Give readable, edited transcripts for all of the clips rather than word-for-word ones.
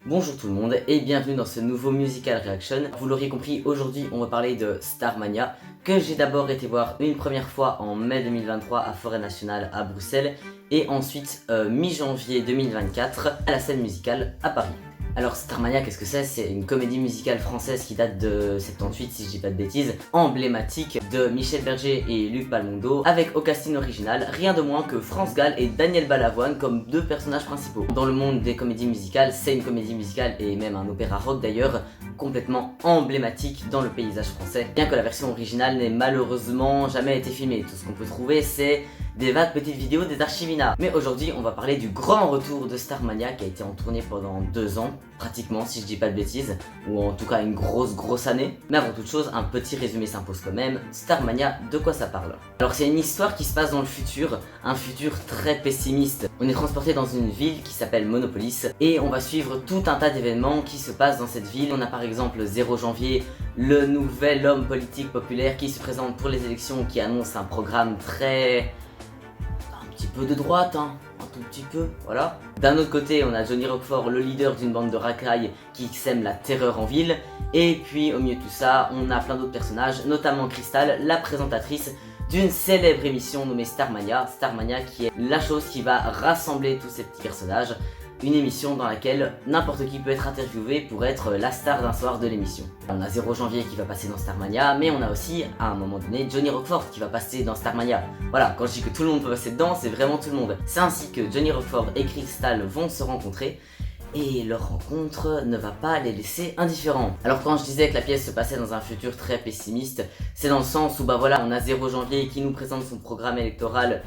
Bonjour tout le monde et bienvenue dans ce nouveau Musical Reaction. Vous l'aurez compris, aujourd'hui on va parler de Starmania, que j'ai d'abord été voir une première fois en mai 2023 à Forêt Nationale à Bruxelles et ensuite mi-janvier 2024 à la scène musicale à Paris. Alors Starmania, qu'est-ce que c'est? C'est une comédie musicale française qui date de 78 si je dis pas de bêtises, emblématique de Michel Berger et Luc Palmondo, avec au casting original rien de moins que France Gall et Daniel Balavoine comme deux personnages principaux. Dans le monde des comédies musicales, c'est une comédie musicale et même un opéra rock d'ailleurs, complètement emblématique dans le paysage français, bien que la version originale n'ait malheureusement jamais été filmée. Tout ce qu'on peut trouver c'est des vagues petites vidéos des archivina. Mais aujourd'hui on va parler du grand retour de Starmania qui a été en tournée pendant 2 ans, pratiquement si je dis pas de bêtises, ou en tout cas une grosse année. Mais avant toute chose, un petit résumé s'impose quand même. Starmania, de quoi ça parle? Alors c'est une histoire qui se passe dans le futur, un futur très pessimiste. On est transporté dans une ville qui s'appelle Monopolis et on va suivre tout un tas d'événements qui se passent dans cette ville. On a par exemple 0 janvier, le nouvel homme politique populaire qui se présente pour les élections, qui annonce un programme très... un petit peu de droite, hein, un tout petit peu, voilà. D'un autre côté, on a Johnny Roquefort, le leader d'une bande de racailles qui sème la terreur en ville. Et puis au milieu de tout ça, on a plein d'autres personnages, notamment Crystal, la présentatrice d'une célèbre émission nommée Starmania. Starmania qui est la chose qui va rassembler tous ces petits personnages. Une émission dans laquelle n'importe qui peut être interviewé pour être la star d'un soir de l'émission. On a 0 janvier qui va passer dans Starmania, mais on a aussi, à un moment donné, Johnny Roquefort qui va passer dans Starmania. Voilà, quand je dis que tout le monde peut passer dedans, c'est vraiment tout le monde. C'est ainsi que Johnny Roquefort et Crystal vont se rencontrer, et leur rencontre ne va pas les laisser indifférents. Alors quand je disais que la pièce se passait dans un futur très pessimiste, c'est dans le sens où bah voilà, on a 0 janvier qui nous présente son programme électoral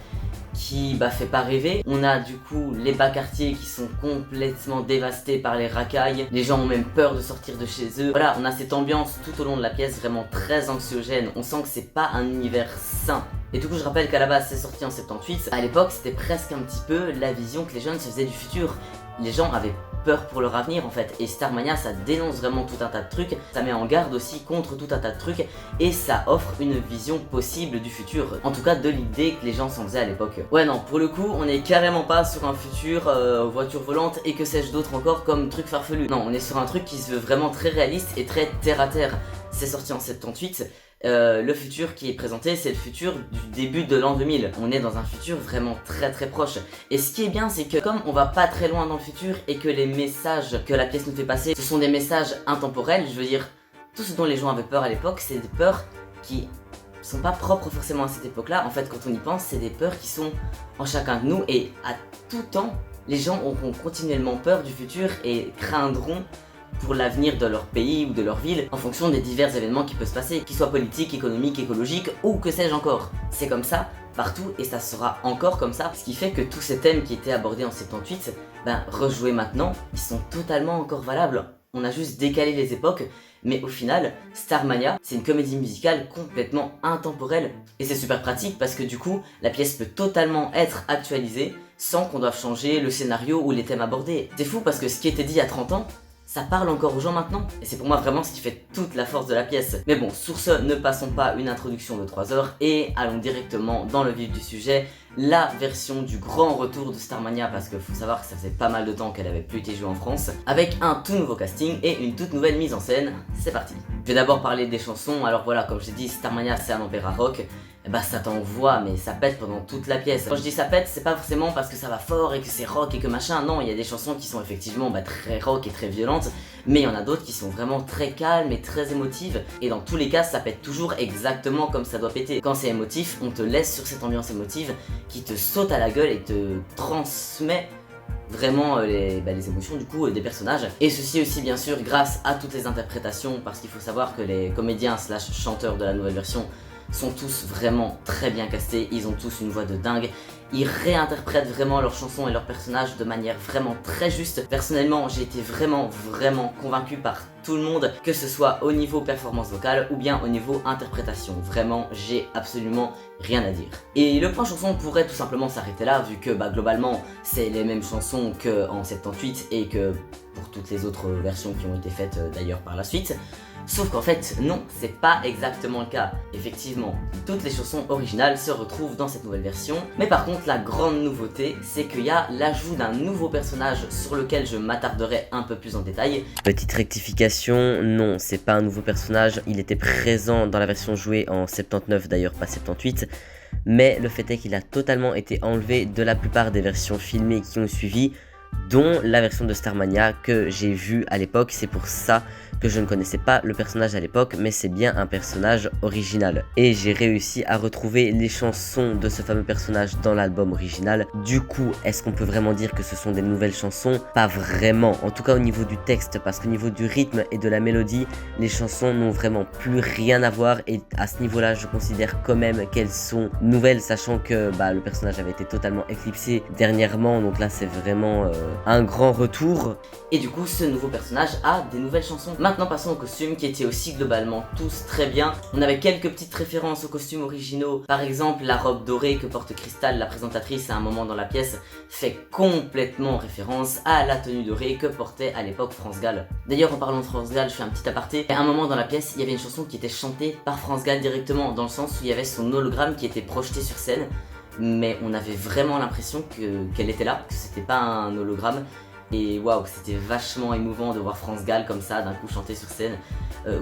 qui fait pas rêver. On a du coup les bas quartiers qui sont complètement dévastés par les racailles. Les gens ont même peur de sortir de chez eux. Voilà, on a cette ambiance tout au long de la pièce vraiment très anxiogène. On sent que c'est pas un univers sain. Et du coup je rappelle qu'à la base c'est sorti en 78. À l'époque c'était presque un petit peu la vision que les jeunes se faisaient du futur. Les gens avaient peur pour leur avenir en fait, et Starmania ça dénonce vraiment tout un tas de trucs, ça met en garde aussi contre tout un tas de trucs, et ça offre une vision possible du futur, en tout cas de l'idée que les gens s'en faisaient à l'époque. Ouais non, pour le coup on est carrément pas sur un futur voiture volante et que sais-je d'autre encore comme truc farfelu. Non, on est sur un truc qui se veut vraiment très réaliste et très terre à terre. C'est sorti en 78. Le futur qui est présenté, c'est le futur du début de l'an 2000. On est dans un futur vraiment très proche. Et ce qui est bien, c'est que comme on va pas très loin dans le futur et que les messages que la pièce nous fait passer, ce sont des messages intemporels, je veux dire, tout ce dont les gens avaient peur à l'époque, c'est des peurs qui sont pas propres forcément à cette époque-là. En fait, quand on y pense, c'est des peurs qui sont en chacun de nous, et à tout temps, les gens auront continuellement peur du futur et craindront pour l'avenir de leur pays ou de leur ville en fonction des divers événements qui peuvent se passer, qu'ils soient politiques, économiques, écologiques ou que sais-je encore. C'est comme ça partout et ça sera encore comme ça, ce qui fait que tous ces thèmes qui étaient abordés en 78, rejoués maintenant, ils sont totalement encore valables. On a juste décalé les époques, mais au final, Starmania, c'est une comédie musicale complètement intemporelle. Et c'est super pratique parce que du coup, la pièce peut totalement être actualisée sans qu'on doive changer le scénario ou les thèmes abordés. C'est fou parce que ce qui était dit il y a 30 ans, ça parle encore aux gens maintenant, et c'est pour moi vraiment ce qui fait toute la force de la pièce. Mais bon, sur ce, ne passons pas une introduction de 3 heures et allons directement dans le vif du sujet, la version du grand retour de Starmania, parce qu'il faut savoir que ça faisait pas mal de temps qu'elle avait plus été jouée en France, avec un tout nouveau casting et une toute nouvelle mise en scène. C'est parti. Je vais d'abord parler des chansons. Alors voilà, comme je t'ai dit, Starmania c'est un opéra rock. Ça t'envoie, mais ça pète pendant toute la pièce. Quand je dis ça pète, c'est pas forcément parce que ça va fort et que c'est rock et que machin. Non, il y a des chansons qui sont effectivement très rock et très violentes, mais il y en a d'autres qui sont vraiment très calmes et très émotives. Et dans tous les cas, ça pète toujours exactement comme ça doit péter. Quand c'est émotif, on te laisse sur cette ambiance émotive qui te saute à la gueule et te transmet vraiment les émotions du coup des personnages. Et ceci aussi bien sûr grâce à toutes les interprétations, parce qu'il faut savoir que les comédiens / chanteurs de la nouvelle version sont tous vraiment très bien castés, ils ont tous une voix de dingue, ils réinterprètent vraiment leurs chansons et leurs personnages de manière vraiment très juste. Personnellement, j'ai été vraiment convaincu par tout le monde, que ce soit au niveau performance vocale ou bien au niveau interprétation. Vraiment, j'ai absolument rien à dire. Et le point chanson pourrait tout simplement s'arrêter là, vu que globalement c'est les mêmes chansons qu'en 78 et que pour toutes les autres versions qui ont été faites d'ailleurs par la suite. Sauf qu'en fait, non, c'est pas exactement le cas. Effectivement, toutes les chansons originales se retrouvent dans cette nouvelle version, mais par contre, la grande nouveauté, c'est qu'il y a l'ajout d'un nouveau personnage sur lequel je m'attarderai un peu plus en détail. Petite rectification, non, c'est pas un nouveau personnage, il était présent dans la version jouée en 79 d'ailleurs, pas 78, mais le fait est qu'il a totalement été enlevé de la plupart des versions filmées qui ont suivi, dont la version de Starmania que j'ai vue à l'époque. C'est pour ça que je ne connaissais pas le personnage à l'époque, mais c'est bien un personnage original. Et j'ai réussi à retrouver les chansons de ce fameux personnage dans l'album original. Du coup, est-ce qu'on peut vraiment dire que ce sont des nouvelles chansons? Pas vraiment, en tout cas au niveau du texte, parce qu'au niveau du rythme et de la mélodie, les chansons n'ont vraiment plus rien à voir, et à ce niveau-là, je considère quand même qu'elles sont nouvelles, sachant que le personnage avait été totalement éclipsé dernièrement, donc là c'est vraiment un grand retour. Et du coup, ce nouveau personnage a des nouvelles chansons. Maintenant, passons aux costumes qui étaient aussi globalement tous très bien. On avait quelques petites références aux costumes originaux. Par exemple, la robe dorée que porte Crystal, la présentatrice, à un moment dans la pièce, fait complètement référence à la tenue dorée que portait à l'époque France Gall. D'ailleurs, en parlant de France Gall, je fais un petit aparté. À un moment dans la pièce, il y avait une chanson qui était chantée par France Gall directement, dans le sens où il y avait son hologramme qui était projeté sur scène. Mais on avait vraiment l'impression qu'elle était là, que c'était pas un hologramme. Et waouh, c'était vachement émouvant de voir France Gall comme ça, d'un coup chanter sur scène.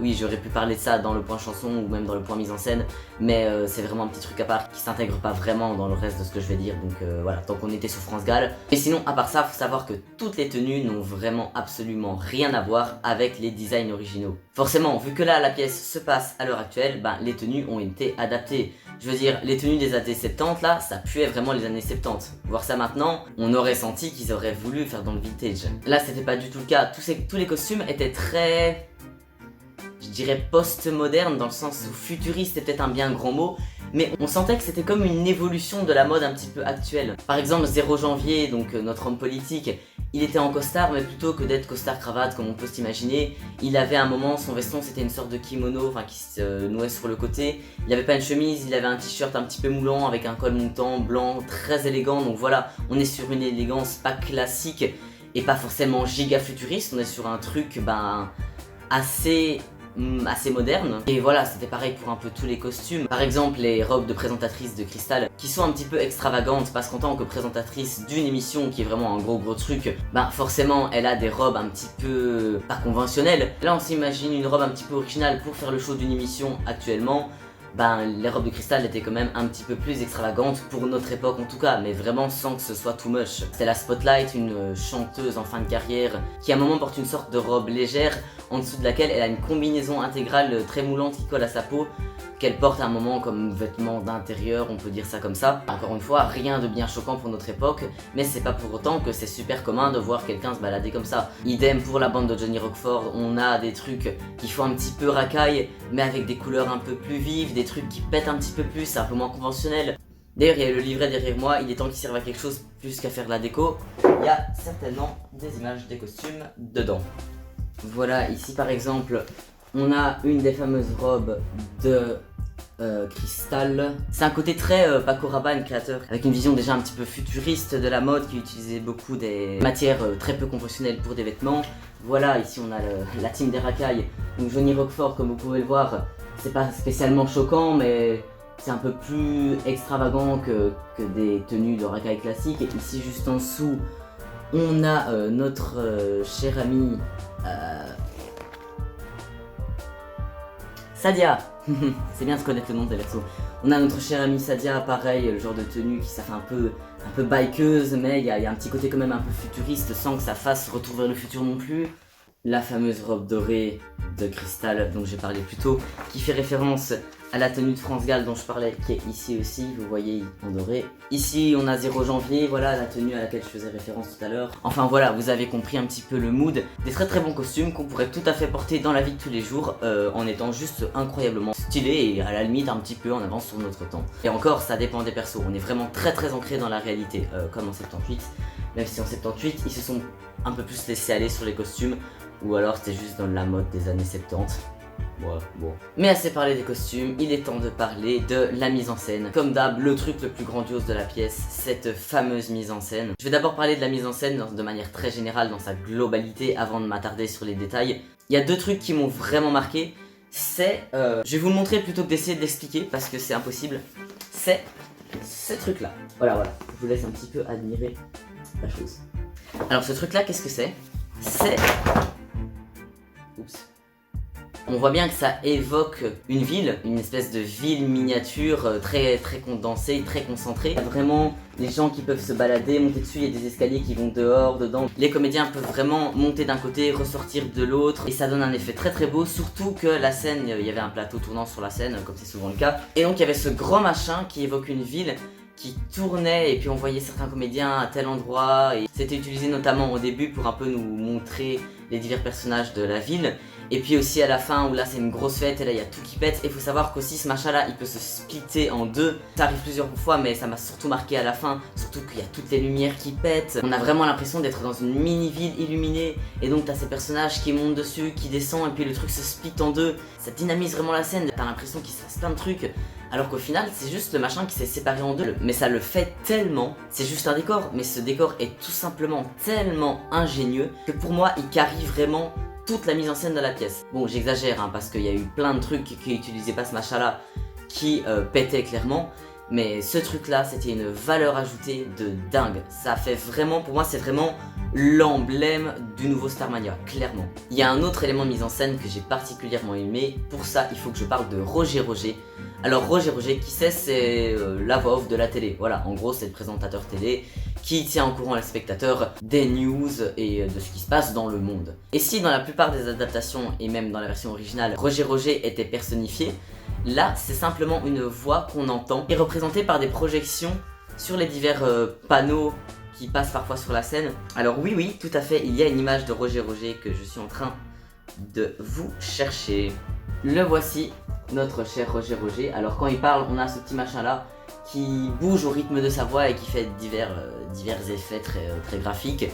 Oui, j'aurais pu parler de ça dans le point chanson ou même dans le point mise en scène, mais c'est vraiment un petit truc à part qui s'intègre pas vraiment dans le reste de ce que je vais dire, donc voilà, tant qu'on était sur France Gall. Et sinon, à part ça, faut savoir que toutes les tenues n'ont vraiment absolument rien à voir avec les designs originaux. Forcément, vu que là, la pièce se passe à l'heure actuelle, les tenues ont été adaptées. Je veux dire, les tenues des années 70 là, ça puait vraiment les années 70. Voir ça maintenant, on aurait senti qu'ils auraient voulu faire dans le vintage. Là, c'était pas du tout le cas. Tous les costumes étaient très, je dirais, post-moderne, dans le sens où futuriste est peut-être un bien grand mot, mais on sentait que c'était comme une évolution de la mode un petit peu actuelle. Par exemple, 0 janvier, donc notre homme politique, il était en costard, mais plutôt que d'être costard-cravate comme on peut s'imaginer, il avait un moment, son veston c'était une sorte de kimono, qui se nouait sur le côté. Il avait pas une chemise, il avait un t-shirt un petit peu moulant avec un col montant, blanc, très élégant. Donc voilà, on est sur une élégance pas classique et pas forcément giga futuriste, on est sur un truc assez moderne. Et voilà, c'était pareil pour un peu tous les costumes. Par exemple, les robes de présentatrice de Crystal qui sont un petit peu extravagantes, parce qu'en tant que présentatrice d'une émission qui est vraiment un gros truc, forcément elle a des robes un petit peu pas conventionnelles. Là on s'imagine une robe un petit peu originale pour faire le show d'une émission actuellement. Les robes de Crystal étaient quand même un petit peu plus extravagantes pour notre époque en tout cas, mais vraiment sans que ce soit too much. C'est la Spotlight, une chanteuse en fin de carrière qui à un moment porte une sorte de robe légère en dessous de laquelle elle a une combinaison intégrale très moulante qui colle à sa peau, qu'elle porte à un moment comme vêtement d'intérieur, on peut dire ça comme ça. Encore une fois, rien de bien choquant pour notre époque, mais c'est pas pour autant que c'est super commun de voir quelqu'un se balader comme ça. Idem pour la bande de Johnny Rockford, on a des trucs qui font un petit peu racaille, mais avec des couleurs un peu plus vives, des trucs qui pètent un petit peu plus, c'est un peu moins conventionnel. D'ailleurs, il y a le livret derrière moi, il est temps qu'il serve à quelque chose plus qu'à faire de la déco. Il y a certainement des images des costumes dedans. Voilà, ici par exemple, on a une des fameuses robes de Crystal. C'est un côté très Paco Rabanne, créateur, avec une vision déjà un petit peu futuriste de la mode, qui utilisait beaucoup des matières très peu conventionnelles pour des vêtements. Voilà, ici on a la team des racailles, donc Johnny Rockford, comme vous pouvez le voir, c'est pas spécialement choquant, mais c'est un peu plus extravagant que des tenues de racailles classiques. Et ici juste en dessous, on a notre cher ami Sadia. C'est bien de connaître le nom des persos. On a notre cher ami Sadia, pareil, le genre de tenue qui ça fait un peu bikeuse, mais il y a un petit côté quand même un peu futuriste sans que ça fasse retour vers le futur non plus. La fameuse robe dorée de Crystal dont j'ai parlé plus tôt, qui fait référence à la tenue de France Gall dont je parlais, qui est ici aussi, vous voyez en doré. Ici on a 0 janvier, voilà la tenue à laquelle je faisais référence tout à l'heure. Enfin voilà, vous avez compris un petit peu le mood, des très bons costumes qu'on pourrait tout à fait porter dans la vie de tous les jours en étant juste incroyablement stylé et à la limite un petit peu en avance sur notre temps. Et encore, ça dépend des persos, on est vraiment très ancré dans la réalité, comme en 78. Même si en 78, ils se sont un peu plus laissés aller sur les costumes. ou alors c'était juste dans la mode des années 70. Ouais, bon. Mais assez parlé des costumes, il est temps de parler de la mise en scène. Comme d'hab, le truc le plus grandiose de la pièce, cette fameuse mise en scène. Je vais d'abord parler de la mise en scène de manière très générale, dans sa globalité, avant de m'attarder sur les détails. Il y a deux trucs qui m'ont vraiment marqué. C'est, je vais vous le montrer plutôt que d'essayer de l'expliquer, parce que c'est impossible. C'est ce truc-là. Voilà, je vous laisse un petit peu admirer la chose. Alors ce truc-là, qu'est-ce que c'est? C'est... Oups. On voit bien que ça évoque une ville, une espèce de ville miniature très condensée, très concentrée. Il y a vraiment les gens qui peuvent se balader, monter dessus, il y a des escaliers qui vont dehors, dedans. Les comédiens peuvent vraiment monter d'un côté, ressortir de l'autre, et ça donne un effet très beau, surtout que la scène, il y avait un plateau tournant sur la scène, comme c'est souvent le cas. Et donc il y avait ce grand machin qui évoque une ville qui tournait, et puis on voyait certains comédiens à tel endroit, et c'était utilisé notamment au début pour un peu nous montrer les divers personnages de la ville, et puis aussi à la fin où là c'est une grosse fête et là il y a tout qui pète. Et il faut savoir qu'aussi ce machin là il peut se splitter en deux, ça arrive plusieurs fois mais ça m'a surtout marqué à la fin, surtout qu'il y a toutes les lumières qui pètent. On a vraiment l'impression d'être dans une mini ville illuminée, et donc t'as ces personnages qui montent dessus, qui descendent, et puis le truc se split en deux, ça dynamise vraiment la scène, t'as l'impression qu'il se passe plein de trucs. Alors qu'au final, c'est juste le machin qui s'est séparé en deux. Mais ça le fait tellement, c'est juste un décor, mais ce décor est tout simplement tellement ingénieux que pour moi, il carie vraiment toute la mise en scène de la pièce. Bon, j'exagère, hein, parce qu'il y a eu plein de trucs qui n'utilisaient pas ce machin-là, qui pétaient clairement. Mais ce truc-là, c'était une valeur ajoutée de dingue. Ça fait vraiment, pour moi, c'est vraiment l'emblème du nouveau Starmania, clairement. Il y a un autre élément de mise en scène que j'ai particulièrement aimé. Pour ça, il faut que je parle de Roger Roger. Alors Roger Roger, qui c'est la voix off de la télé. Voilà, en gros, c'est le présentateur télé qui tient au courant les spectateurs des news et de ce qui se passe dans le monde. Et si dans la plupart des adaptations, et même dans la version originale, Roger Roger était personnifié, là, c'est simplement une voix qu'on entend et représentée par des projections sur les divers panneaux qui passent parfois sur la scène. Alors oui, tout à fait, il y a une image de Roger Roger que je suis en train de vous chercher. Le voici, notre cher Roger Roger. Alors quand il parle, on a ce petit machin là qui bouge au rythme de sa voix et qui fait divers effets très graphiques,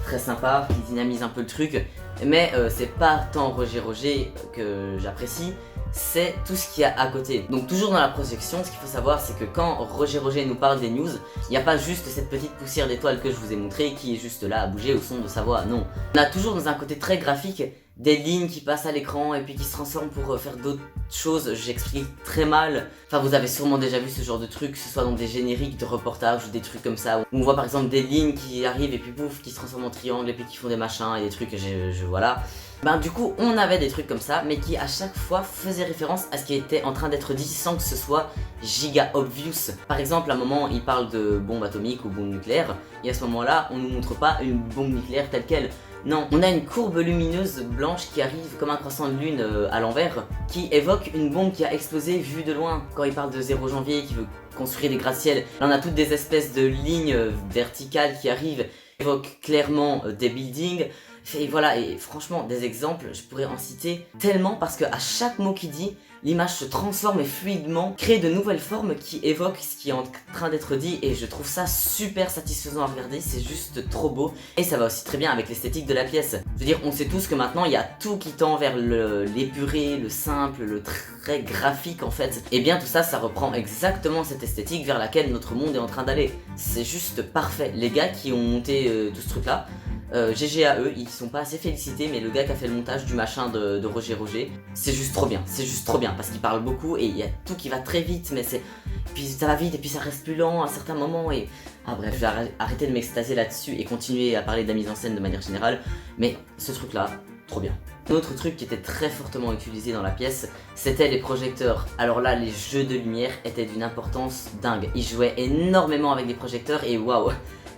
très sympa, qui dynamise un peu le truc. Mais c'est pas tant Roger Roger que j'apprécie, c'est tout ce qu'il y a à côté. Donc toujours dans la projection, ce qu'il faut savoir, c'est que quand Roger Roger nous parle des news, il n'y a pas juste cette petite poussière d'étoiles que je vous ai montré qui est juste là à bouger au son de sa voix, non. On a toujours dans un côté très graphique des lignes qui passent à l'écran et puis qui se transforment pour faire d'autres choses, j'explique très mal. Enfin, vous avez sûrement déjà vu ce genre de truc, que ce soit dans des génériques de reportages ou des trucs comme ça, où on voit par exemple des lignes qui arrivent et puis pouf, qui se transforment en triangle et puis qui font des machins et des trucs, voilà. Ben du coup, on avait des trucs comme ça, mais qui à chaque fois faisaient référence à ce qui était en train d'être dit sans que ce soit giga obvious. Par exemple, à un moment, il parle de bombe atomique ou bombe nucléaire, et à ce moment-là, on nous montre pas une bombe nucléaire telle quelle. Non, on a une courbe lumineuse blanche qui arrive comme un croissant de lune à l'envers, qui évoque une bombe qui a explosé vue de loin. Quand il parle de 0 janvier, qui veut construire des gratte-ciels, là on a toutes des espèces de lignes verticales qui arrivent, qui évoquent clairement des buildings. Et voilà, et franchement, des exemples, je pourrais en citer tellement parce qu'à chaque mot qu'il dit, l'image se transforme et fluidement crée de nouvelles formes qui évoquent ce qui est en train d'être dit, et je trouve ça super satisfaisant à regarder, c'est juste trop beau. Et ça va aussi très bien avec l'esthétique de la pièce. Je veux dire, on sait tous que maintenant il y a tout qui tend vers l'épuré, le simple, le très graphique en fait. Et bien tout ça, ça reprend exactement cette esthétique vers laquelle notre monde est en train d'aller. C'est juste parfait. Les gars qui ont monté tout ce truc là, GG à eux, ils sont pas assez félicités, mais le gars qui a fait le montage du machin de Roger Roger, c'est juste trop bien, parce qu'il parle beaucoup et il y a tout qui va très vite, mais c'est... Puis ça va vite et puis ça reste plus lent à certains moments et... Ah bref, je vais arrêter de m'extasier là-dessus et continuer à parler de la mise en scène de manière générale, mais ce truc là, trop bien. Un autre truc qui était très fortement utilisé dans la pièce, c'était les projecteurs. Alors là, les jeux de lumière étaient d'une importance dingue. Ils jouaient énormément avec des projecteurs et waouh.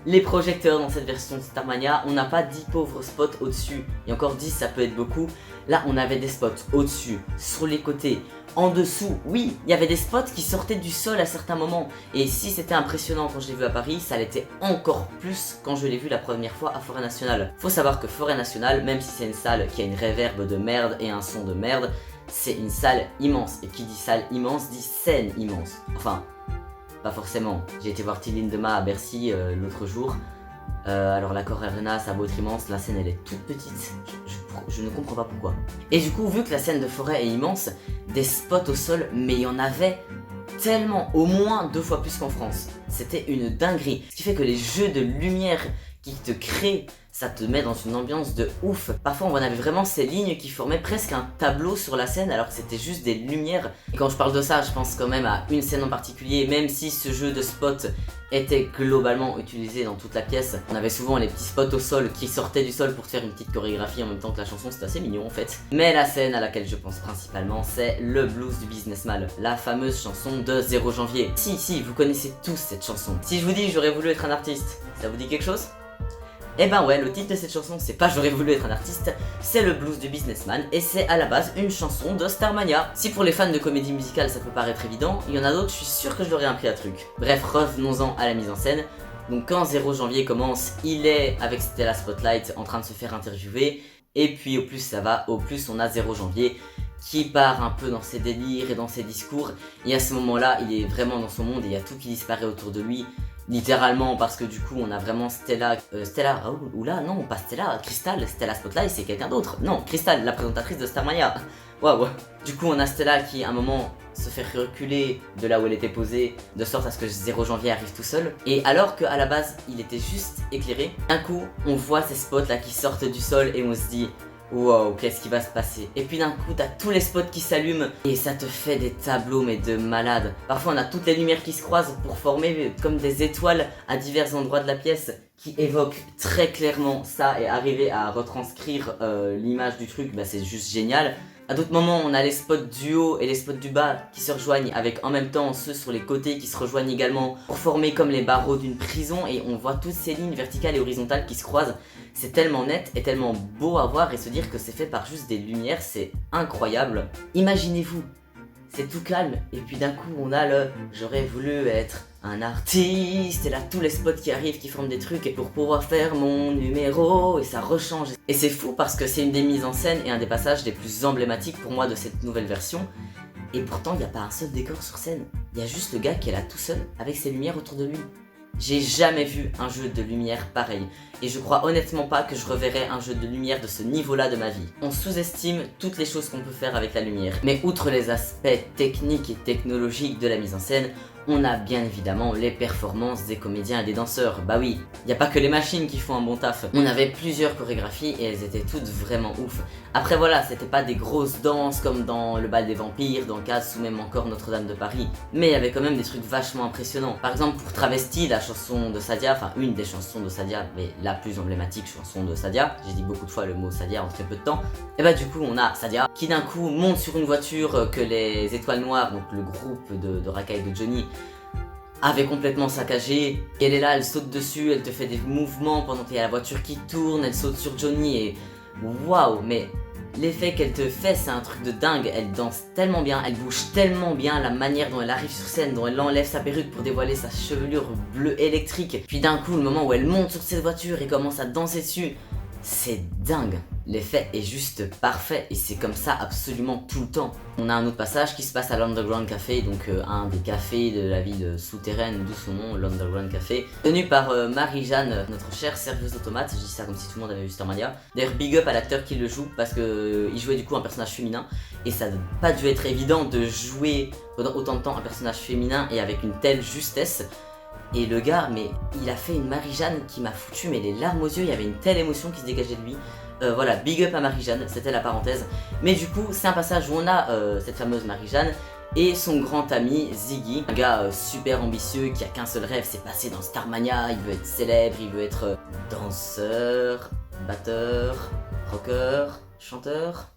Les projecteurs dans cette version de Starmania, on n'a pas 10 pauvres spots au-dessus, et encore 10 ça peut être beaucoup. Là on avait des spots au-dessus, sur les côtés, en dessous, oui, il y avait des spots qui sortaient du sol à certains moments. Et si c'était impressionnant quand je l'ai vu à Paris, ça l'était encore plus quand je l'ai vu la première fois à Forêt Nationale. Faut savoir que Forêt Nationale, même si c'est une salle qui a une réverb de merde et un son de merde, c'est une salle immense, et qui dit salle immense dit scène immense. Enfin... pas forcément. J'ai été voir Till Lindemann à Bercy l'autre jour. Alors l'Accor Arena, ça a beau être immense, la scène elle est toute petite. je ne comprends pas pourquoi. Et du coup, vu que la scène de forêt est immense, des spots au sol, mais il y en avait tellement, au moins 2 fois plus qu'en France. C'était une dinguerie. Ce qui fait que les jeux de lumière qui te créent, ça te met dans une ambiance de ouf. Parfois on avait vraiment ces lignes qui formaient presque un tableau sur la scène alors que c'était juste des lumières. Et quand je parle de ça, je pense quand même à une scène en particulier, même si ce jeu de spot était globalement utilisé dans toute la pièce. On avait souvent les petits spots au sol qui sortaient du sol pour faire une petite chorégraphie en même temps que la chanson, c'était assez mignon en fait. Mais la scène à laquelle je pense principalement, c'est le blues du businessman, la fameuse chanson de 0 janvier. Si, vous connaissez tous cette chanson. Si je vous dis j'aurais voulu être un artiste, ça vous dit quelque chose ? Eh ben ouais, le titre de cette chanson, c'est pas J'aurais voulu être un artiste, c'est le blues du businessman et c'est à la base une chanson de Starmania. Si pour les fans de comédie musicale ça peut paraître évident, il y en a d'autres, je suis sûr que je leur ai appris un truc. Bref, revenons-en à la mise en scène. Donc quand 0 janvier commence, il est avec Stella Spotlight en train de se faire interviewer. Et puis au plus ça va, au plus on a 0 janvier qui part un peu dans ses délires et dans ses discours. Et à ce moment-là, il est vraiment dans son monde et il y a tout qui disparaît autour de lui. Littéralement, parce que du coup on a vraiment Stella, non pas Stella, Crystal, Stella Spotlight c'est quelqu'un d'autre. Non, Crystal, la présentatrice de Starmania. Waouh. Du coup on a Stella qui à un moment se fait reculer de là où elle était posée, de sorte à ce que 0 janvier arrive tout seul. Et alors qu'à la base il était juste éclairé, d'un coup on voit ces spots là qui sortent du sol et on se dit wow, qu'est-ce qui va se passer? Et puis d'un coup, t'as tous les spots qui s'allument et ça te fait des tableaux mais de malade. Parfois, on a toutes les lumières qui se croisent pour former comme des étoiles à divers endroits de la pièce qui évoquent très clairement ça et arriver à retranscrire l'image du truc, bah c'est juste génial. À d'autres moments, on a les spots du haut et les spots du bas qui se rejoignent avec en même temps ceux sur les côtés qui se rejoignent également pour former comme les barreaux d'une prison et on voit toutes ces lignes verticales et horizontales qui se croisent. C'est tellement net et tellement beau à voir et se dire que c'est fait par juste des lumières, c'est incroyable. Imaginez-vous, c'est tout calme et puis d'un coup on a le « j'aurais voulu être un artiste » et là tous les spots qui arrivent qui forment des trucs pour pouvoir faire mon numéro et ça rechange. Et c'est fou parce que c'est une des mises en scène et un des passages les plus emblématiques pour moi de cette nouvelle version. Et pourtant il n'y a pas un seul décor sur scène, il y a juste le gars qui est là tout seul avec ses lumières autour de lui. J'ai jamais vu un jeu de lumière pareil, et je crois honnêtement pas que je reverrai un jeu de lumière de ce niveau-là de ma vie. On sous-estime toutes les choses qu'on peut faire avec la lumière, mais outre les aspects techniques et technologiques de la mise en scène, on a bien évidemment les performances des comédiens et des danseurs. Bah oui, y a pas que les machines qui font un bon taf. On avait plusieurs chorégraphies et elles étaient toutes vraiment ouf. Après voilà, c'était pas des grosses danses comme dans le bal des vampires, dans Caz ou même encore Notre-Dame de Paris. Mais il y avait quand même des trucs vachement impressionnants. Par exemple pour Travesti, la chanson de Sadia, enfin une des chansons de Sadia, mais la plus emblématique chanson de Sadia. J'ai dit beaucoup de fois le mot Sadia en très peu de temps. Et bah du coup on a Sadia qui d'un coup monte sur une voiture que les Étoiles Noires, donc le groupe de racailles de Johnny, avait complètement saccagé. Et elle est là, elle saute dessus, elle te fait des mouvements pendant qu'il y a la voiture qui tourne, elle saute sur Johnny et waouh, mais l'effet qu'elle te fait c'est un truc de dingue. Elle danse tellement bien, elle bouge tellement bien, la manière dont elle arrive sur scène, dont elle enlève sa perruque pour dévoiler sa chevelure bleue électrique. Puis d'un coup le moment où elle monte sur cette voiture et commence à danser dessus, c'est dingue. L'effet est juste parfait et c'est comme ça absolument tout le temps. On a un autre passage qui se passe à l'Underground Café, donc un des cafés de la ville souterraine, d'où son nom, l'Underground Café, tenu par Marie-Jeanne, notre chère serveuse d'automate. Je dis ça comme si tout le monde avait vu Starmania. D'ailleurs big up à l'acteur qui le joue parce que il jouait du coup un personnage féminin et ça n'a pas dû être évident de jouer pendant autant de temps un personnage féminin et avec une telle justesse. Et le gars, mais il a fait une Marie-Jeanne qui m'a foutu mais les larmes aux yeux, il y avait une telle émotion qui se dégageait de lui. Voilà, big up à Marie-Jeanne, c'était la parenthèse. Mais du coup, c'est un passage où on a cette fameuse Marie-Jeanne et son grand ami Ziggy, un gars super ambitieux qui a qu'un seul rêve, c'est passer dans Starmania. Il veut être célèbre, il veut être danseur, batteur, rocker, chanteur.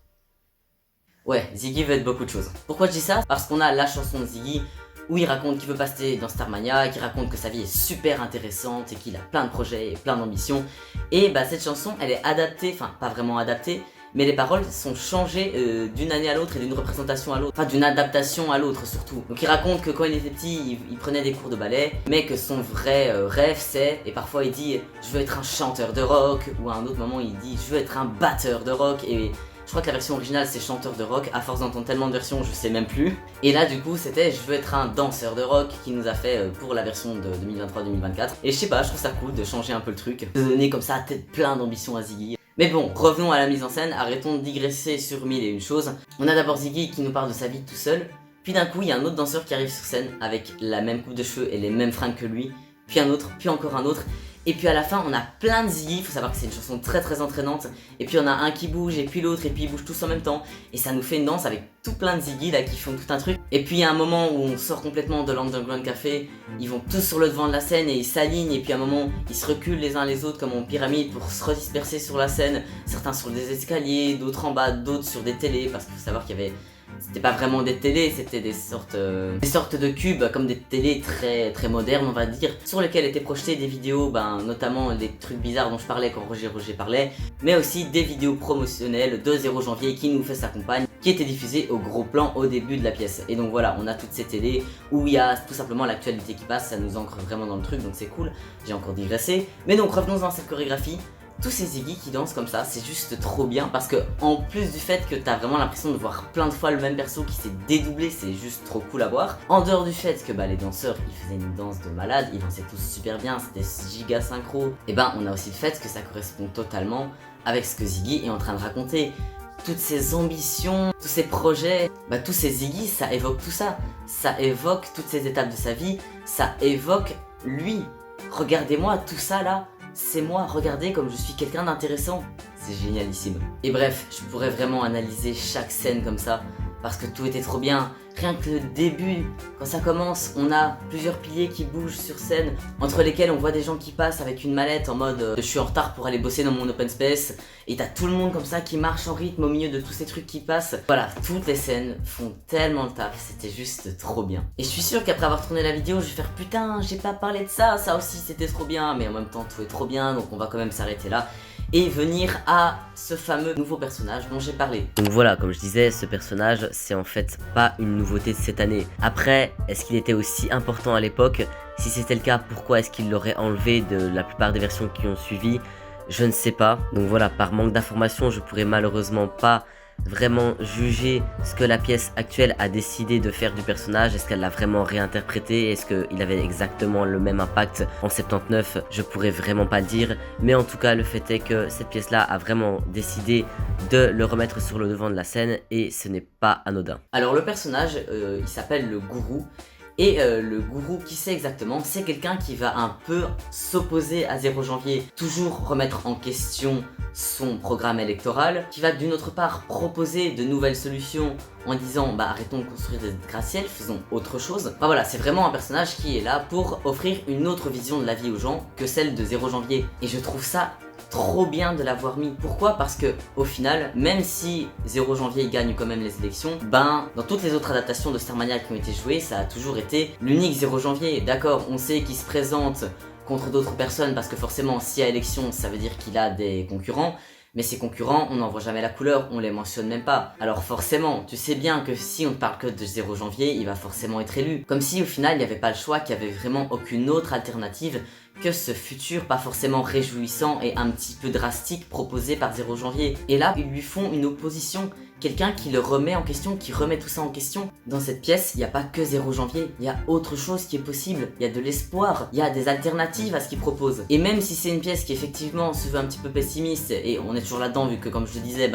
Ouais, Ziggy veut être beaucoup de choses. Pourquoi je dis ça? Parce qu'on a la chanson de Ziggy où il raconte qu'il veut passer dans Starmania, et qu'il raconte que sa vie est super intéressante et qu'il a plein de projets et plein d'ambitions. Et bah cette chanson, elle est adaptée, enfin pas vraiment adaptée, mais les paroles sont changées d'une année à l'autre et d'une représentation à l'autre, enfin d'une adaptation à l'autre surtout. Donc il raconte que quand il était petit, il prenait des cours de ballet, mais que son vrai rêve c'est, et parfois il dit « je veux être un chanteur de rock », ou à un autre moment il dit « je veux être un batteur de rock », et je crois que la version originale c'est chanteur de rock, à force d'entendre tellement de versions je sais même plus. Et là du coup c'était je veux être un danseur de rock qui nous a fait pour la version de 2023-2024. Et je sais pas, je trouve ça cool de changer un peu le truc, de donner comme ça tête plein d'ambition à Ziggy. Mais bon, revenons à la mise en scène, arrêtons de digresser sur mille et une choses. On a d'abord Ziggy qui nous parle de sa vie tout seul, puis d'un coup il y a un autre danseur qui arrive sur scène avec la même coupe de cheveux et les mêmes fringues que lui, puis un autre, puis encore un autre. Et puis à la fin on a plein de Ziggy, il faut savoir que c'est une chanson très très entraînante. Et puis on a un qui bouge et puis l'autre et puis ils bougent tous en même temps. Et ça nous fait une danse avec tout plein de Ziggy là qui font tout un truc. Et puis il y a un moment où on sort complètement de l'Underground Café. Ils vont tous sur le devant de la scène et ils s'alignent. Et puis à un moment ils se reculent les uns les autres comme en pyramide pour se redisperser sur la scène. Certains sur des escaliers, d'autres en bas, d'autres sur des télés. Parce qu'il faut savoir qu'il y avait... C'était pas vraiment des télés, c'était des sortes de cubes, comme des télés très très modernes on va dire, sur lesquels étaient projetées des vidéos, notamment les trucs bizarres dont je parlais quand Roger parlait, mais aussi des vidéos promotionnelles de 0 janvier qui nous fait sa compagne, qui étaient diffusées au gros plan au début de la pièce. Et donc voilà, on a toutes ces télés où il y a tout simplement l'actualité qui passe, ça nous ancre vraiment dans le truc, donc c'est cool, j'ai encore digressé. Mais donc revenons dans cette chorégraphie. Tous ces Ziggy qui dansent comme ça, c'est juste trop bien parce que en plus du fait que t'as vraiment l'impression de voir plein de fois le même perso qui s'est dédoublé, c'est juste trop cool à voir. En dehors du fait que les danseurs ils faisaient une danse de malade, ils dansaient tous super bien, c'était giga synchro. Et on a aussi le fait que ça correspond totalement avec ce que Ziggy est en train de raconter. Toutes ses ambitions, tous ses projets, tous ces Ziggy ça évoque tout ça. Ça évoque toutes ces étapes de sa vie, ça évoque lui. Regardez-moi tout ça là. C'est moi, regardez comme je suis quelqu'un d'intéressant. C'est génialissime. Et bref, je pourrais vraiment analyser chaque scène comme ça, parce que tout était trop bien. Rien que le début, quand ça commence, on a plusieurs piliers qui bougent sur scène, entre lesquels on voit des gens qui passent avec une mallette en mode je suis en retard pour aller bosser dans mon open space, et t'as tout le monde comme ça qui marche en rythme au milieu de tous ces trucs qui passent. Voilà, toutes les scènes font tellement le taf, c'était juste trop bien. Et je suis sûr qu'après avoir tourné la vidéo, je vais faire putain, j'ai pas parlé de ça, ça aussi c'était trop bien, mais en même temps tout est trop bien, donc on va quand même s'arrêter là. Et venir à ce fameux nouveau personnage dont j'ai parlé. Donc voilà, comme je disais, ce personnage, c'est en fait pas une nouveauté de cette année. Après, est-ce qu'il était aussi important à l'époque? Si c'était le cas, pourquoi est-ce qu'il l'aurait enlevé de la plupart des versions qui ont suivi? Je ne sais pas. Donc voilà, par manque d'informations, je pourrais malheureusement pas vraiment juger ce que la pièce actuelle a décidé de faire du personnage. Est-ce qu'elle l'a vraiment réinterprété? Est-ce qu'il avait exactement le même impact en 79? Je pourrais vraiment pas le dire, mais en tout cas le fait est que cette pièce là a vraiment décidé de le remettre sur le devant de la scène et ce n'est pas anodin. Alors le personnage il s'appelle le gourou. Et le gourou, qui c'est exactement? C'est quelqu'un qui va un peu s'opposer à 0 janvier, toujours remettre en question son programme électoral, qui va d'une autre part proposer de nouvelles solutions en disant arrêtons de construire des gratte-ciel, faisons autre chose. Voilà, c'est vraiment un personnage qui est là pour offrir une autre vision de la vie aux gens que celle de 0 janvier. Et je trouve ça trop bien de l'avoir mis. Pourquoi? Parce que au final, même si 0 janvier gagne quand même les élections, dans toutes les autres adaptations de Starmania qui ont été jouées, ça a toujours été l'unique 0 janvier. D'accord, on sait qu'il se présente contre d'autres personnes parce que forcément s'il y a élection, ça veut dire qu'il a des concurrents. Mais ces concurrents, on n'en voit jamais la couleur, on les mentionne même pas. Alors forcément, tu sais bien que si on ne parle que de 0 janvier, il va forcément être élu. Comme si au final, il n'y avait pas le choix, qu'il n'y avait vraiment aucune autre alternative que ce futur pas forcément réjouissant et un petit peu drastique proposé par 0 janvier. Et là, ils lui font une opposition, quelqu'un qui le remet en question, qui remet tout ça en question. Dans cette pièce, il n'y a pas que 0 janvier, il y a autre chose qui est possible, il y a de l'espoir, il y a des alternatives à ce qu'il propose. Et même si c'est une pièce qui effectivement se veut un petit peu pessimiste, et on est toujours là-dedans vu que comme je le disais,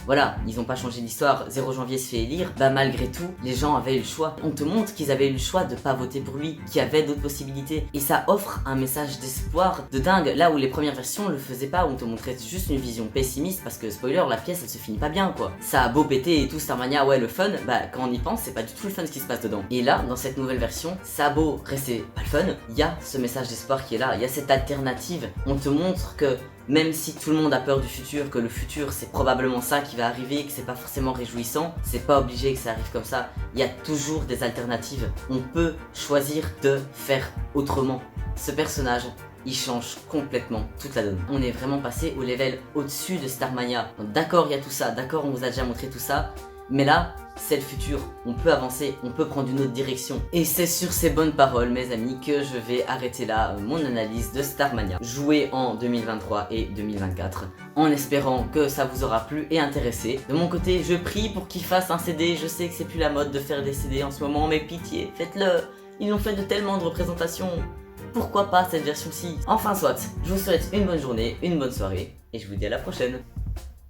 voilà, ils n'ont pas changé l'histoire, 0 janvier se fait élire, malgré tout, les gens avaient eu le choix. On te montre qu'ils avaient eu le choix de pas voter pour lui, qu'il y avait d'autres possibilités. Et ça offre un message d'espoir de dingue, là où les premières versions le faisaient pas, où on te montrait juste une vision pessimiste, parce que spoiler, la pièce elle se finit pas bien quoi. Ça a beau péter et tout, Starmania, ouais le fun, quand on y pense, c'est pas du tout le fun ce qui se passe dedans. Et là, dans cette nouvelle version, ça a beau rester pas le fun, il y a ce message d'espoir qui est là, il y a cette alternative. On te montre que même si tout le monde a peur du futur, que le futur c'est probablement ça qui va arriver, que c'est pas forcément réjouissant, c'est pas obligé que ça arrive comme ça, il y a toujours des alternatives. On peut choisir de faire autrement. Ce personnage, il change complètement toute la donne. On est vraiment passé au level au-dessus de Starmania. D'accord, il y a tout ça, d'accord, on vous a déjà montré tout ça, mais là, c'est le futur, on peut avancer, on peut prendre une autre direction. Et c'est sur ces bonnes paroles, mes amis, que je vais arrêter là mon analyse de Starmania, joué en 2023 et 2024, en espérant que ça vous aura plu et intéressé. De mon côté, je prie pour qu'il fasse un CD, je sais que c'est plus la mode de faire des CD en ce moment, mais pitié, faites-le. Ils l'ont fait de tellement de représentations. Pourquoi pas cette version-ci? Enfin soit, je vous souhaite une bonne journée, une bonne soirée, et je vous dis à la prochaine.